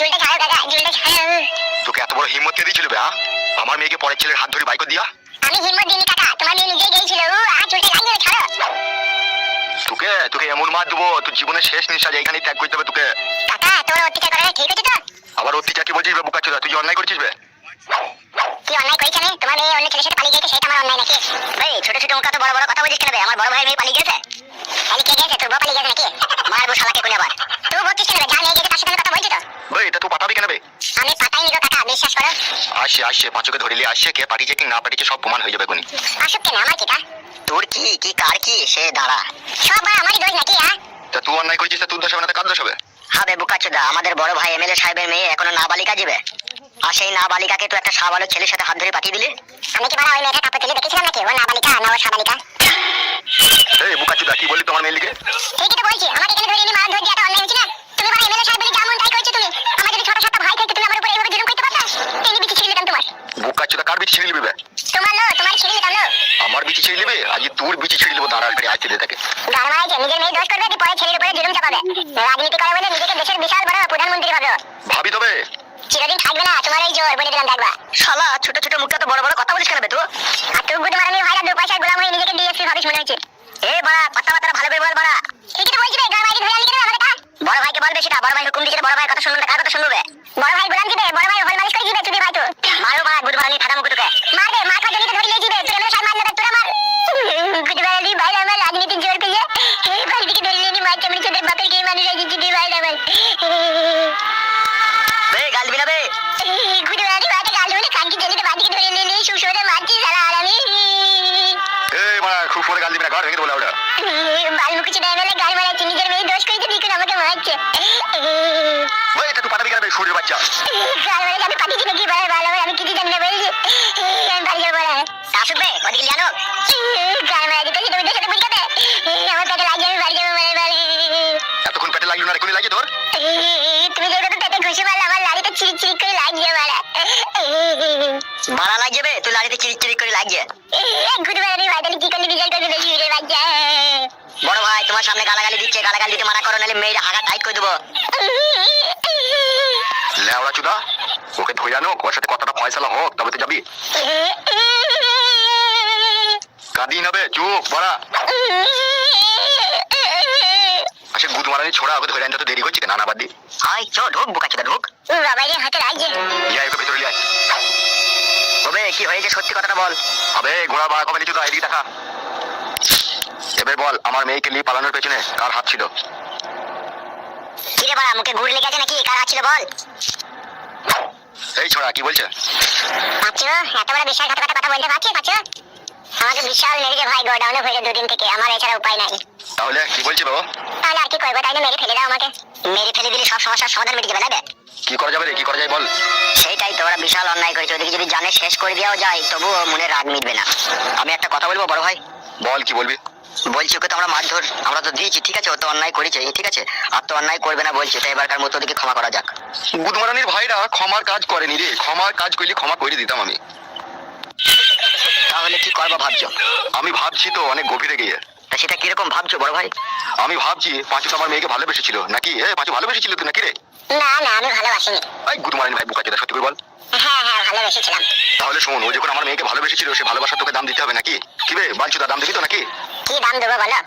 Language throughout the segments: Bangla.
চুলটা ছাড়ো কাকা, চুলটা ছাড়ো। তোকে এত বড় হিম্মত কে দিয়েছিল বে? আমার মেয়েকে পরের ছেলের হাত ধরে বাইক দিয়া? আমি হিম্মত দিইনি কাকা, তোমার মেয়ে নিজেই গিয়েছিল। চুলটা লাগিয়ে ছাড়ো। তোকে তোকে এমন মার দেবো, তোর জীবনের শেষ নিঃশ্বাস এইখানেই ত্যাগ করতে হবে তোকে। কাকা তোমার অত্যাচার করা ঠিক হচ্ছে তো? আবার অত্যাচার কি বলছিস বে বোকাচোদা? তুই অন্যায় করছিস বে। কি অন্যায় করেছি আমি? তোমার মেয়ে অন্য ছেলের সাথে পালিয়ে গেছে, সেটা আমার অন্যায় নাকি? এই ছোট ছোট মুখে তো বড় বড় কথা বলছিস কেন বে? আমার বড় ভাই মেয়ে পালিয়ে গেছে। তাহলে কে গেছে? তোর বউ পালিয়ে গেছে নাকি? মারবো শালাকে কোনে আবার। তুই বলছিস কেন বে? যা নিয়ে গেছে তার সাথে কথা বলছিস তো? বে এটা তুই পাঠাবি কেন বে? আমি পাতাই নিগো কাকা, বিশ্বাস করো। আসে আসে পাঁচকে ধরে নিয়ে আসছে, কে পাঠিয়েছে কি না পাঠিয়েছে সব প্রমাণ হয়ে যাবে কোনি। আসুক কেন, আমার কিটা? তোর কি কি কার কি সে দাঁড়া। সব আমারই দোষ নাকি? তা তুই অন্যায় করেছিস, তা তোর দোষ হবে না, কার দোষ হবে? হবে বুকাচোদা, আমাদের বড় ভাই এমএলএ সাহেবের মেয়ে এখনো নাবালিকা যাবে, আর সেই নাবালিকাকে তো একটা সাবালক ছেলের সাথে হাত ধরে পাঠিয়ে দিলি। আমি কি বলা ওই মেয়েটা কাপড় তুলে দেখেছিলাম নাকি? ও নাবালিকা না ও সাবালিকা? এই বোকাচোদা কি বললি তোমার মেয়েলিকে? ঠিকই তো বলছি, আমাকে এখানে ধরে এনে মার ধরে দেওয়াটা অন্যায় হচ্ছে না? তুমি বড় এমএলএ সাহেব বলে যেমন তাই করেছো তুমি। আমার যদি ছোট ছোট ভাই থাকতো তুমি আমার উপরে এইভাবে জুলুম করতে পারতা? এই বিচি ছিঁড়ে নিতাম তোমার। বোকাচোদা কার বিচি ছিঁড়ে নিবি বে? তোমার ছিঁড়ে নিতাম। আমার বিচি ছিঁড়ে নিবি? আজ তোর বিচি ছিঁড়ে নিবো, দাঁড়া করে আসতে দে তাকে। গান মারাইছে, নিজের মেয়ে দোষ করবে, পরে ছেলের উপরে জুলুম চাপাবে। রাজনীতি করে বলে নিজেকে দেশের বিশাল বড় প্রধানমন্ত্রী ভাবে। ভাবি তবে চিরদিন থাকবে না তোমার এই জোর, বলে দিলাম দেখবা। শালা ছোট ছোট মুখে তো বড় বড় কথা বলিস কেন বে তুই? আর তুই বুধ মারানি ভাইরা দু পয়সার গোলাম হয়ে নিজেকে ডিএসপি ভাবিস মনে হচ্ছে। এ বড়া কথা বার্তা ভালো করে বল বড়া। ঠিকই তো বলছি বে, গান মারাইকে ধরে আনলি কেন আমাকে তা? বড় ভাইকে বলবে সেটা, বড় ভাই হুকুম দিয়েছে, বড় ভাই কথা শুনবে না, কার কথা শুনবে? বড় ভাই গোলাম দিবে, বড় ভাই হল মালিশ করে দিবে, চুদি ভাই তো। মারো বড়া গুড মারানি ফাটা মুখ তোকে। মারবে, মার খাওয়া জনিতে ধরে লিয়ে দিবে, তুই এমএলএ সাহেব মারলে তোরা মার। গুড মারানি ভাই আমার রাজনীতির জোর পেয়ে এই বাড়িকে ধরে লিয়ে নি মার চামড়ি চোদের বাপের কে মানুষ আছে চুদি ভাই আমার। বে গাল দিবি না বে। গুড মারানি ভাইটা গাল ধরে কানকি জনিতে বাড়িকে ধরে লিয়ে নিয়ে সুসুরে মারছি সারা আর আমি। এই মারা খুব করে গাল দিবি না, ঘর ভেঙে বলে ওটা। বালমুখী চোদা এমএলএ গাল মারাচ্ছে, নিজের মেয়ে দোষ করেছে দেখুন আমাকে মারছে। ভাই এটা তুই পাঠাবি কেন বে সুরের বাচ্চা? গাল মারা যাবে পাঠিয়েছি নাকি ভাই? ভালো আমি কিছু জানি না বলছি। আমি বাড়ি যাবো না। আসুক বে ওদিকে জানো। গাল মারা দিতে তুমি ওদের সাথে বুঝাবে। আমার পেটে লাগছে, আমি বাড়ি যাবো মানে বাড়ি। এতক্ষণ পেটে লাগলো না, এখনই লাগে তোর? তুমি যে কথা পেটে ঘুষে মারলে আমার লাড়িতে চিরিক চিরিক করে লাগছে মারা। বাড়া লাগছে বে, তুই লাড়িতে চিরিক চিরিক করে লাগছে। গুড মারানি ভাইটালি কি করলে রিজাল্ট করবে বেশি উড়ে বাচ্চা। বড় ভাই তোমার সামনে গালাগালি দিচ্ছে, গালাগালি দিতে মানা করো, নাহলে মেয়ের হাগা টাইট করে দেবো। লেওড়া চুদা, ওকে ধরে আনো, ওর সাথে কথাটা ফয়সালা হোক তবে তো যাবি। কাঁদি না বে, চুপ বড়া। আচ্ছা গুদ মারানি ছোড়া, ওকে ধরে আনতে তো দেরি হচ্ছে কেন? না বাদ দি। হাই চ ঢোক বুকাচোদা ঢোক। বাবাই রে হাতে লাগছে। ইয়া ওকে ভিতরে লিয়ে আয়। তবে কি হয়েছে সত্যি কথাটা বল। আবে ঘোড়া বাড়া কমে চুদা, এদিকে দেখা। এবার বল, আমার মেয়েকে নিয়ে পালানোর পেছনে কার হাত ছিল? কিরে বাড়া মুখে ঘুরে লেগে আছে নাকি? কার আছে বল। এই ছোড়া কি বলছে? পাচ্ছো এত বড় বিশ্বাসঘাতকতা কথা বলতে পারছো? আমাকে বিশাল মেরেছে ভাই, গোডাউনে হয়ে দুদিন থেকে, আমার এছাড়া উপায় নাই। তাহলে কি বলছে বাবা? তাহলে আর কি করবো, তাই না মেরে ফেলে দাও আমাকে। মেরে ফেলে দিলে সব সমস্যার সমাধান মিটে যাবে না বে। কি করা যাবে রে, কি করা যায় বল? সেইটাই তো, ওরা বিশাল অন্যায় করেছে, ওদিকে যদি জানে শেষ করে দেওয়া যায় তবুও মনে রাগ মিটবে না। আমি একটা কথা বলবো বড় ভাই। বল কি বলবি? বলছি ওকে তো আমরা মারধর আমরা তো দিয়েছি, ঠিক আছে, ও তো অন্যায় করেছে, ঠিক আছে, আর তো অন্যায় করবে না বলছে, তো এবারকার মতো ওদিকে ক্ষমা করা যাক। গুদমারানির ভাইরা ক্ষমার কাজ করেনি রে, ক্ষমার কাজ করলে ক্ষমা করে দিতাম আমি। তাহলে কি করবো ভাবছো? আমি ভাবছি তো অনেক গভীরে গিয়ে। তা সেটা কিরকম ভাবছো বড় ভাই? আমি ভাবছি পাঁচু তো আমার মেয়েকে ভালোবেসেছিল নাকি? পাঁচু ভালোবেসেছিল তুই নাকি রে? না না আমি ভালোবাসিনি। এই গুদমারানি ভাই বোকা চোদা, সত্যি করে বল। হ্যাঁ ভালোবেসেছিলাম। তাহলে শোন, ও যখন আমার মেয়েকে ভালোবেসেছিল, সে ভালোবাসা তোকে দাম দিতে হবে নাকি? কি বে বালচুদা, দাম দিবি তো নাকি? কি দাম দেবো বলো?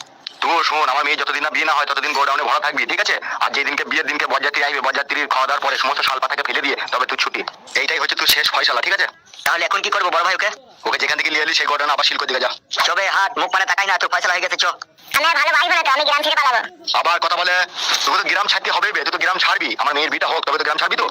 তো শোন, আমার মেয়ে যতদিন না বিয়ে না হয় ততদিন গোডাউনে ভরা থাকবি, ঠিক আছে? আর যেদিনকে বিয়ের দিনকে বরযাত্রী আসবে, বরযাত্রীর খাওয়া দাওয়ার পরে সমস্ত শাল পাতাকে ফেলে দিয়ে তবে তুই ছুটি। এইটাই হচ্ছে তোর শেষ ফয়সালা, ঠিক আছে? তাহলে এখন কি করবো বড় ভাই? ওকে ওকে যেখান থেকে নিয়ে এলি সেই গোডাউনে আবার শিল্প দিকে যা। চবে হাত মুখ মানে তাকাই না, তোর ফয়সালা হয়ে গেছে, চো। আমি আর ভালোবাসবো না তো, আমি গ্রাম ছেড়ে পালাবো। আবার কথা বলে, তোকে তো গ্রাম ছাড়তে হবে বে, তুই তো গ্রাম ছাড়বি। আমার মেয়ের বিটা হোক তবে তো গ্রাম ছাড়বি তো।